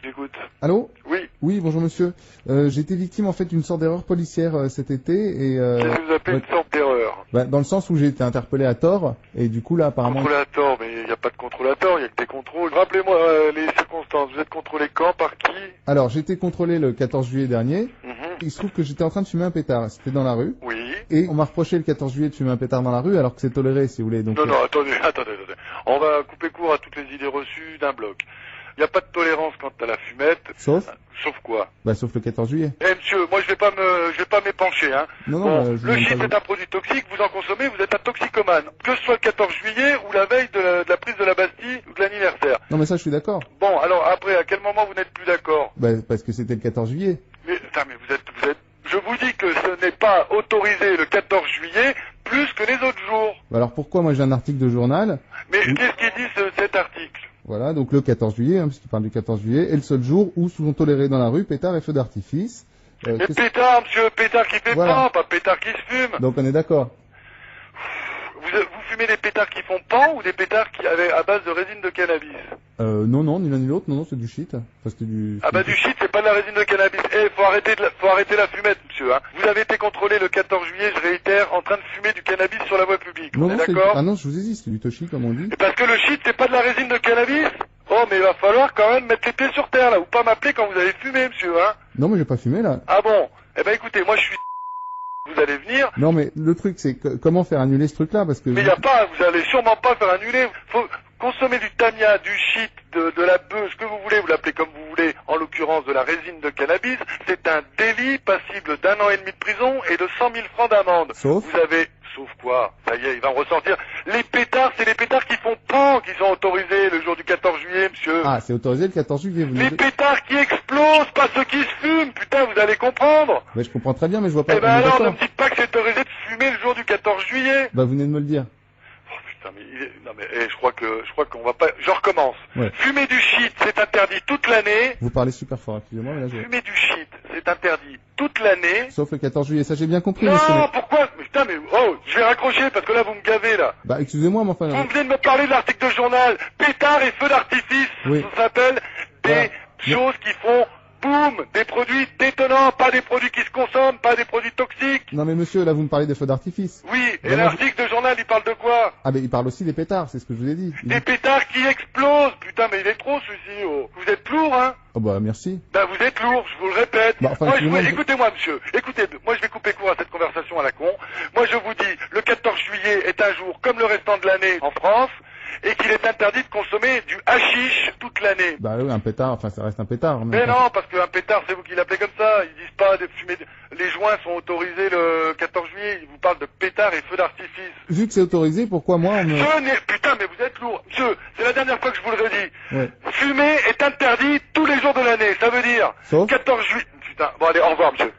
J'écoute. Allô? Oui. Oui, bonjour monsieur. J'ai été victime en fait d'une sorte d'erreur policière cet été et... Qu'est-ce que vous appelez une sorte d'erreur? Dans le sens où j'ai été interpellé à tort et du coup là apparemment... Contrôlé à tort, mais il n'y a pas de contrôle à tort, il n'y a que des contrôles. Rappelez-moi les circonstances, vous êtes contrôlé quand, par qui? Alors j'ai été contrôlé le 14 juillet dernier. Il se trouve que j'étais en train de fumer un pétard, c'était dans la rue. Oui. Et on m'a reproché le 14 juillet de fumer un pétard dans la rue alors que c'est toléré si vous voulez. Donc, Non, attendez. On va couper court à toutes les idées reçues d'un bloc. Il n'y a pas de tolérance quant à la fumette. Sauf quoi? Sauf le 14 juillet. Eh monsieur, moi je vais pas m'épancher, hein. Non, le shit est un produit toxique, vous en consommez, vous êtes un toxicomane. Que ce soit le 14 juillet ou la veille de la prise de la Bastille ou de l'anniversaire. Non mais ça je suis d'accord. Bon, alors après, à quel moment vous n'êtes plus d'accord? Parce que c'était le 14 juillet. Mais vous êtes... Je vous dis que ce n'est pas autorisé le 14 juillet plus que les autres jours. Alors pourquoi moi j'ai un article de journal? Mais qu'est-ce qu'il dit cet article? Voilà, donc le 14 juillet, puisqu'il parle du 14 juillet, est le seul jour où sont tolérés dans la rue pétards et feux d'artifice. Mais pétard, monsieur, pétard qui fait pas pétard qui se fume. Donc on est d'accord. Vous fumez des pétards qui font pan ou des pétards à base de résine de cannabis? Non, ni l'un ni l'autre, non, c'est du shit. Enfin, du shit, c'est pas de la résine de cannabis. Faut arrêter la fumette, monsieur, hein. Vous avez été contrôlé le 14 juillet, je réitère, en train de fumer du cannabis sur la voie publique. On est d'accord? Ah non, je vous ai dit, c'est du toshi, comme on dit. Et parce que le shit, c'est pas de la résine de cannabis? Oh, mais il va falloir quand même mettre les pieds sur terre, là, ou pas m'appeler quand vous avez fumé, monsieur, hein. Non, mais j'ai pas fumé, là. Ah bon? Eh ben, écoutez, moi, je suis... Vous allez venir. Non, mais le truc, c'est comment faire annuler ce truc-là, parce que... Mais vous allez sûrement pas faire annuler. Faut consommer du tania, du shit, de la bœuf, ce que vous voulez, vous l'appelez comme vous voulez, en l'occurrence de la résine de cannabis. C'est un délit passible d'1 an et demi de prison et de 100 000 francs d'amende. Sauf quoi? Ça y est, il va en ressortir. Les pétards, c'est les pétards qui font pan qui sont autorisés le jour du 14 juillet, monsieur. Ah, c'est autorisé le 14 juillet, vous Les pétards qui explosent, pas ceux qui se fument, putain, vous allez comprendre. Mais je comprends très bien, mais je vois pas... Eh ben alors, ne me dites pas que c'est autorisé de fumer le jour du 14 juillet. Vous venez de me le dire. Je crois qu'on va pas... Je recommence. Ouais. Fumer du shit, c'est interdit toute l'année. Vous parlez super fort, excusez-moi, mais là Fumer du shit, c'est interdit toute l'année. Sauf le 14 juillet, ça j'ai bien compris. Non, pourquoi? Je vais raccrocher parce que là vous me gavez là. Excusez-moi, mais enfin... Vous venez de me parler de l'article de journal. Pétard et feux d'artifice. Oui. Ça s'appelle des choses qui font... Boum! Des produits détonnants, pas des produits qui se consomment, pas des produits toxiques. Non mais monsieur, là vous me parlez des feux d'artifice. Oui, et l'article de journal, il parle de quoi? Ah mais il parle aussi des pétards, c'est ce que je vous ai dit. Des pétards qui explosent. Putain, mais il est trop celui-ci. Vous êtes lourd, hein? Oh merci. Vous êtes lourd, je vous le répète. Écoutez-moi, monsieur. Écoutez, moi je vais couper court à cette conversation à la con. Moi je vous dis, le 14 juillet est un jour comme le restant de l'année en France. Et qu'il est interdit de consommer du hashish toute l'année. Oui, un pétard, enfin ça reste un pétard. Mais non, parce qu'un pétard, c'est vous qui l'appelez comme ça. Ils disent pas de fumer... Les joints sont autorisés le 14 juillet. Ils vous parlent de pétards et feux d'artifice. Vu que c'est autorisé, pourquoi moi on me... Putain, mais vous êtes lourd. Monsieur, c'est la dernière fois que je vous le redis. Ouais. Fumer est interdit tous les jours de l'année. Ça veut dire... Sauf 14 juillet... Putain, bon allez, au revoir, monsieur.